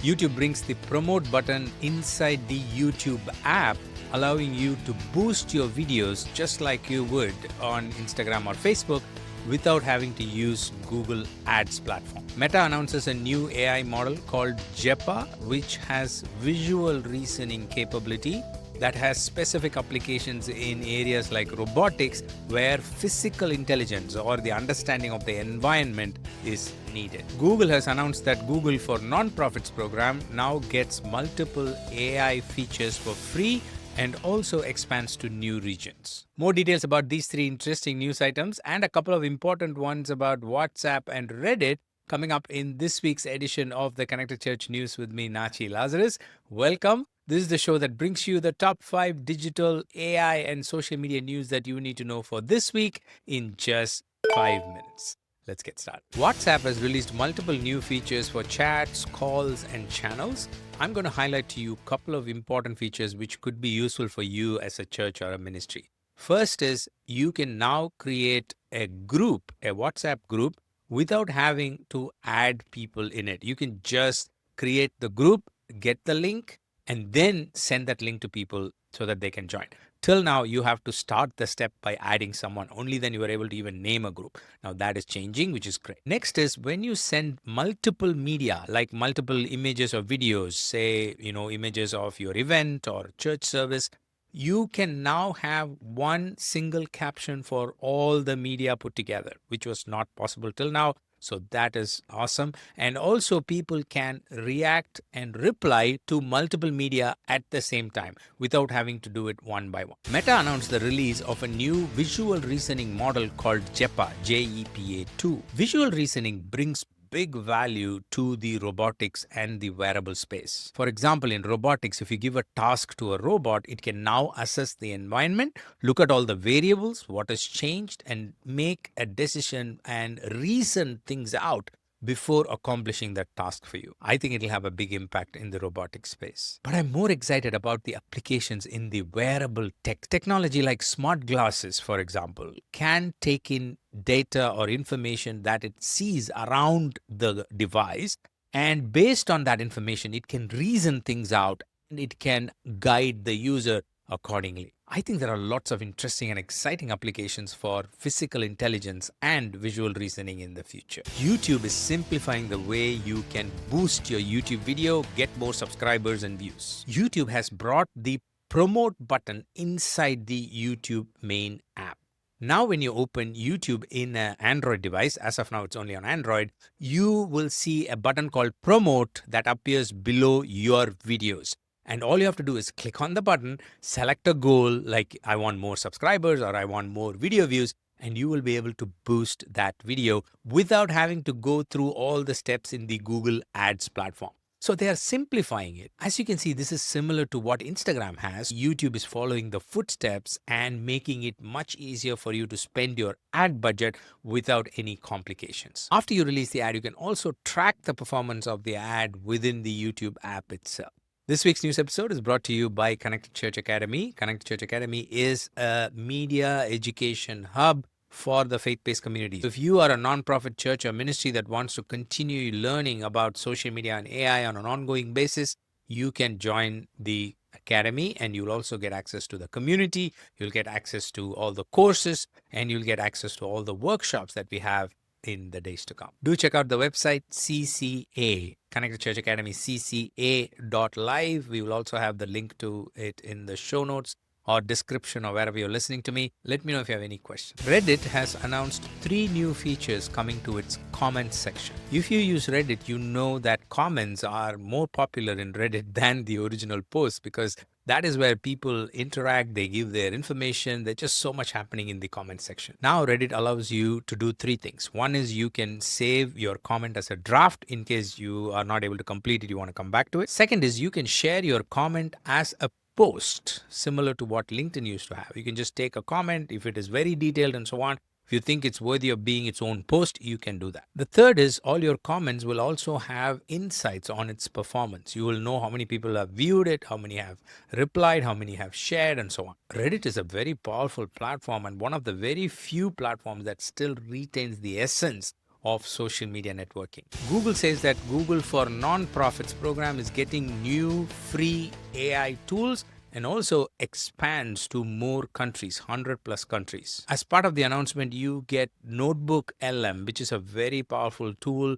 YouTube brings the promote button inside the YouTube app, allowing you to boost your videos just like you would on Instagram or Facebook without having to use Google Ads platform. Meta announces a new AI model called JEPA, which has visual reasoning capability that has specific applications in areas like robotics, where physical intelligence or the understanding of the environment is needed. Google has announced that Google for Nonprofits program now gets multiple AI features for free and also expands to new regions. More details about these three interesting news items and a couple of important ones about WhatsApp and Reddit coming up in this week's edition of the Connected Church News with me, Natchi Lazarus. Welcome. This is the show that brings you the top 5 digital AI and social media news that you need to know for this week in just 5 minutes. Let's get started. WhatsApp has released multiple new features for chats, calls, and channels. I'm going to highlight to you a couple of important features which could be useful for you as a church or a ministry. First is you can now create a group, a WhatsApp group, without having to add people in it. You can just create the group, get the link, and then send that link to people so that they can join. Till now, you have to start the step by adding someone. Only then you are able to even name a group. Now that is changing, which is great. Next is when you send multiple media, like multiple images or videos, say, images of your event or church service, you can now have one single caption for all the media put together, which was not possible till now. So that is awesome. And also people can react and reply to multiple media at the same time without having to do it one by one. Meta announced the release of a new visual reasoning model called JEPA, JEPA 2. Visual reasoning brings big value to the robotics and the wearable space. For example, in robotics, if you give a task to a robot, it can now assess the environment, look at all the variables, what has changed, and make a decision and reason things out before accomplishing that task for you. I think it'll have a big impact in the robotic space. But I'm more excited about the applications in the wearable technology like smart glasses, for example, can take in data or information that it sees around the device. And based on that information, it can reason things out and it can guide the user accordingly. I think there are lots of interesting and exciting applications for physical intelligence and visual reasoning in the future. YouTube is simplifying the way you can boost your YouTube video, get more subscribers and views. YouTube has brought the promote button inside the YouTube main app. Now, when you open YouTube in an Android device, as of now it's only on Android, you will see a button called Promote that appears below your videos. And all you have to do is click on the button, select a goal like I want more subscribers or I want more video views, and you will be able to boost that video without having to go through all the steps in the Google Ads platform. So they are simplifying it. As you can see, this is similar to what Instagram has. YouTube is following the footsteps and making it much easier for you to spend your ad budget without any complications. After you release the ad, you can also track the performance of the ad within the YouTube app itself. This week's news episode is brought to you by Connected Church Academy. Connected Church Academy is a media education hub for the faith-based community. So if you are a nonprofit church or ministry that wants to continue learning about social media and AI on an ongoing basis, you can join the academy and you'll also get access to the community. You'll get access to all the courses and you'll get access to all the workshops that we have in the days to come. Do check out the website CCA, Connected Church Academy, cca.live. We will also have the link to it in the show notes or description or wherever you're listening to me. Let me know if you have any questions. Reddit has announced 3 new features coming to its comments section. If you use Reddit, you know that comments are more popular in Reddit than the original posts because that is where people interact, they give their information. There's just so much happening in the comment section. Now, Reddit allows you to do 3 things. One is you can save your comment as a draft in case you are not able to complete it, you want to come back to it. Second is you can share your comment as a post, similar to what LinkedIn used to have. You can just take a comment if it is very detailed and so on. If you think it's worthy of being its own post, you can do that. The third is all your comments will also have insights on its performance. You will know how many people have viewed it, how many have replied, how many have shared, and so on. Reddit is a very powerful platform and one of the very few platforms that still retains the essence of social media networking. Google says that Google for Nonprofits program is getting new free AI tools and also expands to more countries, 100 plus countries. As part of the announcement, you get Notebook LM, which is a very powerful tool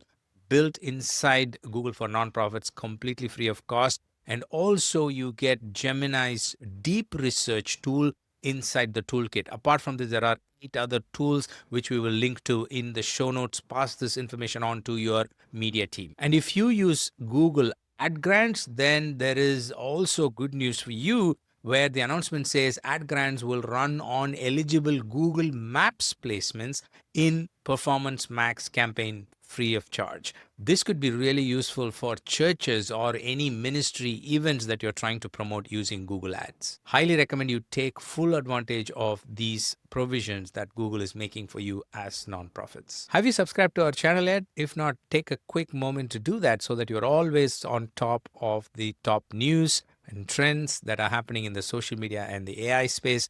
built inside Google for Nonprofits, completely free of cost. And also, you get Gemini's deep research tool inside the toolkit. Apart from this, there are 8 other tools which we will link to in the show notes. Pass this information on to your media team. And if you use Google Ad Grants, then there is also good news for you, where the announcement says ad grants will run on eligible Google Maps placements in Performance Max campaign free of charge. This could be really useful for churches or any ministry events that you're trying to promote using Google Ads. Highly recommend you take full advantage of these provisions that Google is making for you as nonprofits. Have you subscribed to our channel yet? If not, take a quick moment to do that so that you're always on top of the top news and trends that are happening in the social media and the AI space.